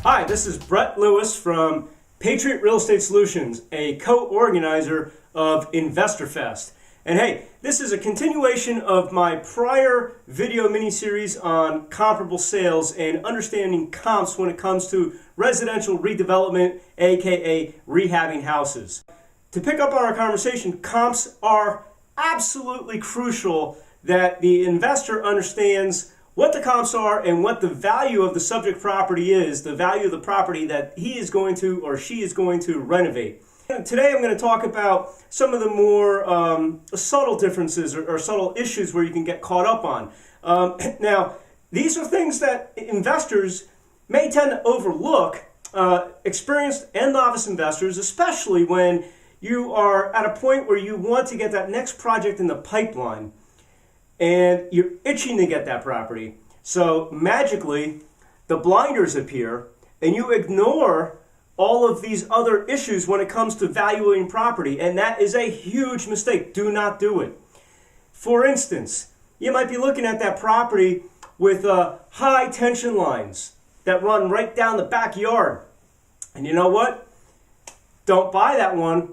Hi, this is Brett Lewis from Patriot Real Estate Solutions, a co-organizer of InvestorFest. And hey, this is a continuation of my prior video mini-series on comparable sales and understanding comps when it comes to residential redevelopment, aka rehabbing houses. To pick up on our conversation, comps are absolutely crucial that the investor understands what the comps are and what the value of the subject property is, the value of the property that he is going to or she is going to renovate. And today I'm going to talk about some of the more subtle differences or subtle issues where you can get caught up on. Now, these are things that investors may tend to overlook, experienced and novice investors, especially when you are at a point where you want to get that next project in the pipeline and you're itching to get that property. So magically, the blinders appear and you ignore all of these other issues when it comes to valuing property, and that is a huge mistake. Do not do it. For instance, you might be looking at that property with high tension lines that run right down the backyard. And you know what? Don't buy that one.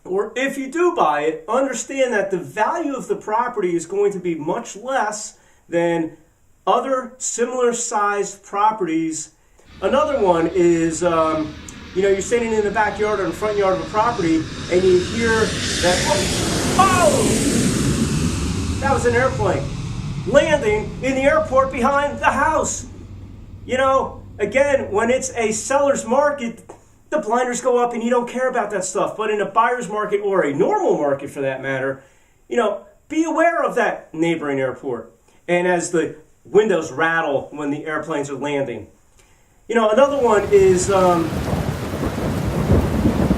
Or if you do buy it, understand that the value of the property is going to be much less than other similar sized properties. Another one is, you're standing in the backyard or in the front yard of a property and you hear that, oh, that was an airplane landing in the airport behind the house. Again, when it's a seller's market, the blinders go up and you don't care about that stuff. But in a buyer's market or a normal market for that matter, be aware of that neighboring airport. And as the windows rattle when the airplanes are landing. Another one is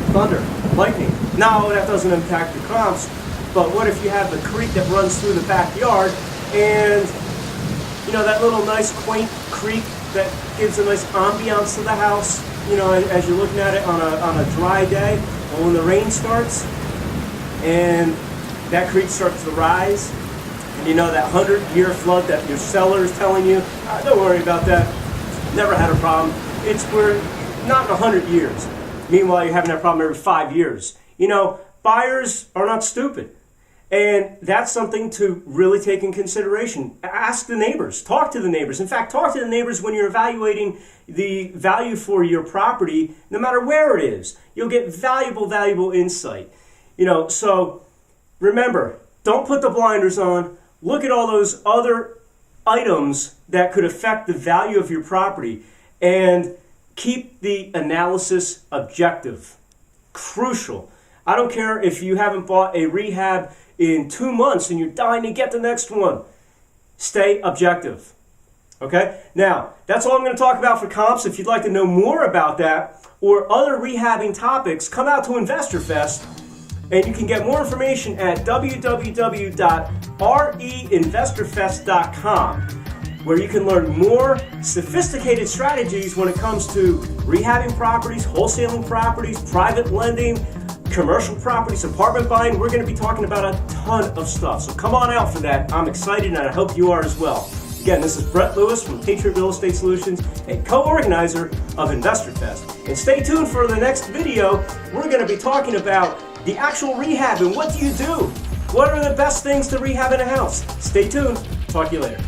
thunder, lightning. Now that doesn't impact the comps, but what if you have the creek that runs through the backyard and that little nice quaint creek that gives a nice ambiance to the house, as you're looking at it on a dry day, or when the rain starts and that creek starts to rise, and that 100-year flood that your seller is telling you, don't worry about that, never had a problem. We're not in 100 years. Meanwhile, you're having that problem every 5 years. Buyers are not stupid. And that's something to really take in consideration. Ask the neighbors. Talk to the neighbors. In fact, talk to the neighbors when you're evaluating the value for your property, no matter where it is. You'll get valuable insight. So remember, don't put the blinders on. Look at all those other items that could affect the value of your property. And keep the analysis objective. Crucial. I don't care if you haven't bought a rehab in 2 months and you're dying to get the next one. Stay objective. Okay? Now, that's all I'm going to talk about for comps. If you'd like to know more about that or other rehabbing topics, come out to InvestorFest and you can get more information at www.reinvestorfest.com, where you can learn more sophisticated strategies when it comes to rehabbing properties, wholesaling properties, private lending, commercial properties, apartment buying. We're going to be talking about a ton of stuff. So come on out for that. I'm excited and I hope you are as well. Again, this is Brett Lewis from Patriot Real Estate Solutions, a co-organizer of InvestorFest. And stay tuned for the next video. We're going to be talking about the actual rehab and what do you do? What are the best things to rehab in a house? Stay tuned. Talk to you later.